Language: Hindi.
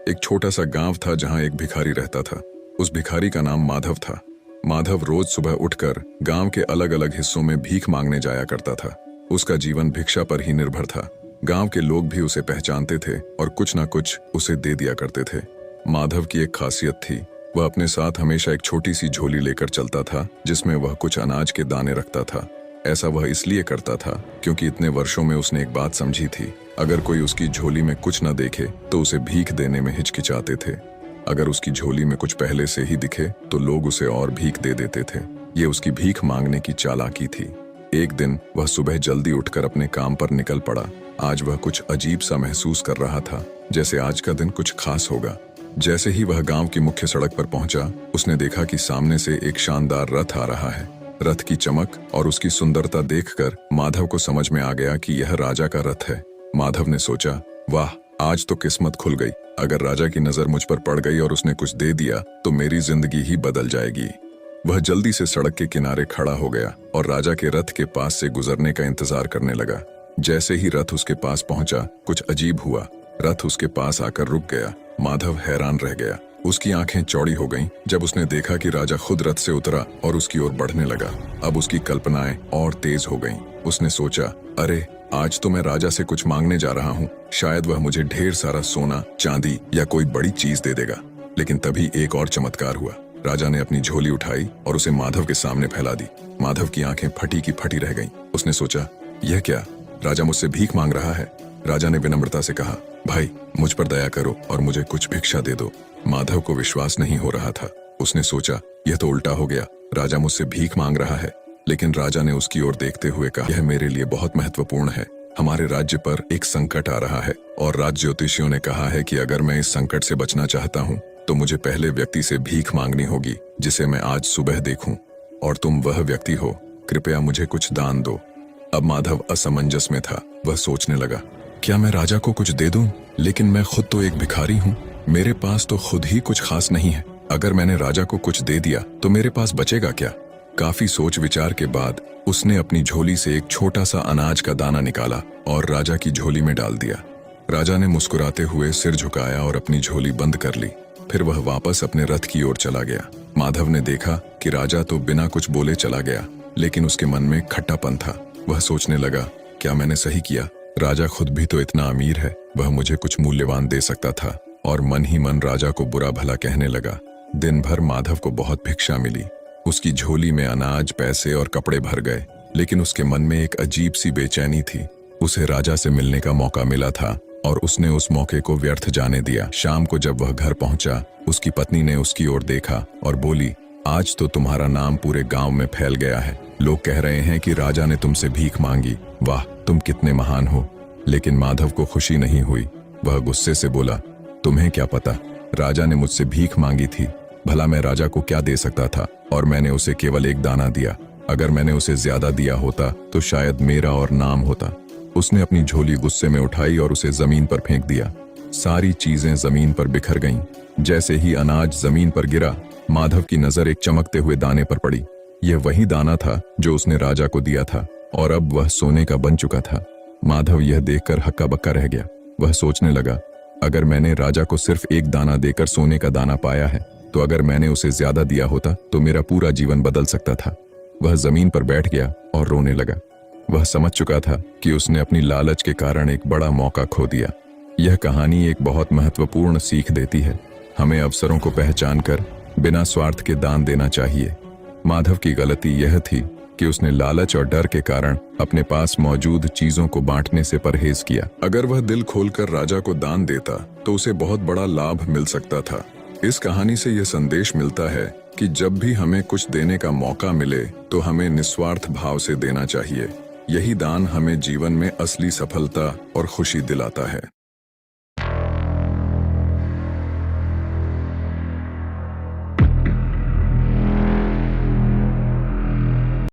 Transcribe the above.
एक छोटा सा गांव था जहां एक भिखारी रहता था। उस भिखारी का नाम माधव था। माधव रोज सुबह उठकर गांव के अलग अलग हिस्सों में भीख मांगने जाया करता था। उसका जीवन भिक्षा पर ही निर्भर था। गांव के लोग भी उसे पहचानते थे और कुछ ना कुछ उसे दे दिया करते थे। माधव की एक खासियत थी, वह अपने साथ हमेशा एक छोटी सी झोली लेकर चलता था जिसमें वह कुछ अनाज के दाने रखता था। ऐसा वह इसलिए करता था क्योंकि इतने वर्षों में उसने एक बात समझी थी, अगर कोई उसकी झोली में कुछ न देखे तो उसे भीख देने में हिचकिचाते थे। अगर उसकी झोली में कुछ पहले से ही दिखे तो लोग उसे और भीख दे देते थे। ये उसकी भीख मांगने की चालाकी थी। एक दिन वह सुबह जल्दी उठकर अपने काम पर निकल पड़ा। आज वह कुछ अजीब सा महसूस कर रहा था, जैसे आज का दिन कुछ खास होगा। जैसे ही वह गांव की मुख्य सड़क पर पहुंचा, उसने देखा कि सामने से एक शानदार रथ आ रहा है। रथ की चमक और उसकी सुंदरता देखकर माधव को समझ में आ गया कि यह राजा का रथ है। माधव ने सोचा, वाह, आज तो किस्मत खुल गई। अगर राजा की नजर मुझ पर पड़ गई और उसने कुछ दे दिया तो मेरी जिंदगी ही बदल जाएगी। वह जल्दी से सड़क के किनारे खड़ा हो गया और राजा के रथ के पास से गुजरने का इंतजार करने लगा। जैसे ही रथ उसके पास पहुंचा, कुछ अजीब हुआ। रथ उसके पास आकर रुक गया। माधव हैरान रह गया। उसकी आंखें चौड़ी हो गईं जब उसने देखा कि राजा खुद रथ से उतरा और उसकी ओर बढ़ने लगा। अब उसकी कल्पनाएं और तेज हो गईं। उसने सोचा, अरे, आज तो मैं राजा से कुछ मांगने जा रहा हूँ। शायद वह मुझे ढेर सारा सोना, चांदी या कोई बड़ी चीज दे देगा। लेकिन तभी एक और चमत्कार हुआ। राजा ने अपनी झोली उठाई और उसे माधव के सामने फैला दी। माधव की आंखें फटी की फटी रह गईं। उसने सोचा, यह क्या? राजा मुझसे भीख मांग रहा है। राजा ने विनम्रता से कहा, भाई, मुझ पर दया करो और मुझे कुछ भिक्षा दे दो। माधव को विश्वास नहीं हो रहा था। उसने सोचा, यह तो उल्टा हो गया। राजा मुझसे भीख मांग रहा है। लेकिन राजा ने उसकी ओर देखते हुए कहा, यह मेरे लिए बहुत महत्वपूर्ण है। हमारे राज्य पर एक संकट आ रहा है और राज ज्योतिषियों ने कहा है कि अगर मैं इस संकट से बचना चाहता हूँ तो मुझे पहले व्यक्ति से भीख मांगनी होगी जिसे मैं आज सुबह देखूं, और तुम वह व्यक्ति हो। कृपया मुझे कुछ दान दो। अब माधव असमंजस में था। वह सोचने लगा, क्या मैं राजा को कुछ दे दूं? लेकिन मैं खुद तो एक भिखारी हूँ। मेरे पास तो खुद ही कुछ खास नहीं है। अगर मैंने राजा को कुछ दे दिया तो मेरे पास बचेगा क्या? काफी सोच विचार के बाद उसने अपनी झोली से एक छोटा सा अनाज का दाना निकाला और राजा की झोली में डाल दिया। राजा ने मुस्कुराते हुए सिर झुकाया और अपनी झोली बंद कर ली। फिर वह वापस अपने रथ की ओर चला गया। माधव ने देखा कि राजा तो बिना कुछ बोले चला गया, लेकिन उसके मन में खट्टापन था। वह सोचने लगा, क्या मैंने सही किया? राजा खुद भी तो इतना अमीर है, वह मुझे कुछ मूल्यवान दे सकता था। और मन ही मन राजा को बुरा भला कहने लगा। दिन भर माधव को बहुत भिक्षा मिली। उसकी झोली में अनाज, पैसे और कपड़े भर गए, लेकिन उसके मन में एक अजीब सी बेचैनी थी। उसे राजा से मिलने का मौका मिला था और उसने उस मौके को व्यर्थ जाने दिया। शाम को जब वह घर पहुंचा, उसकी पत्नी ने उसकी ओर देखा और बोली, आज तो तुम्हारा नाम पूरे गांव में फैल गया है। लोग कह रहे हैं कि राजा ने तुमसे भीख मांगी। वाह, तुम कितने महान हो। लेकिन माधव को खुशी नहीं हुई। वह गुस्से से बोला, तुम्हें क्या पता, राजा ने मुझसे भीख मांगी थी। भला मैं राजा को क्या दे सकता था? और मैंने उसे केवल एक दाना दिया। अगर मैंने उसे ज्यादा दिया होता तो शायद मेरा और नाम होता। उसने अपनी झोली गुस्से में उठाई और उसे जमीन पर फेंक दिया। सारी चीजें जमीन पर बिखर गईं। जैसे ही अनाज जमीन पर गिरा, माधव की नजर एक चमकते हुए दाने पर पड़ी। यह वही दाना था जो उसने राजा को दिया था और अब वह सोने का बन चुका था। माधव यह देखकर हक्का बक्का रह गया। वह सोचने लगा, अगर मैंने राजा को सिर्फ एक दाना देकर सोने का दाना पाया है, तो अगर मैंने उसे ज्यादा दिया होता तो मेरा पूरा जीवन बदल सकता था। वह जमीन पर बैठ गया और रोने लगा। वह समझ चुका था कि उसने अपनी लालच के कारण एक बड़ा मौका खो दिया। यह कहानी एक बहुत महत्वपूर्ण सीख देती है। हमें अवसरों को पहचान कर बिना स्वार्थ के दान देना चाहिए। माधव की गलती यह थी कि उसने लालच और डर के कारण अपने पास मौजूद चीजों को बांटने से परहेज किया। अगर वह दिल खोलकर राजा को दान देता तो उसे बहुत बड़ा लाभ मिल सकता था। इस कहानी से यह संदेश मिलता है कि जब भी हमें कुछ देने का मौका मिले तो हमें निस्वार्थ भाव से देना चाहिए। यही दान हमें जीवन में असली सफलता और खुशी दिलाता है।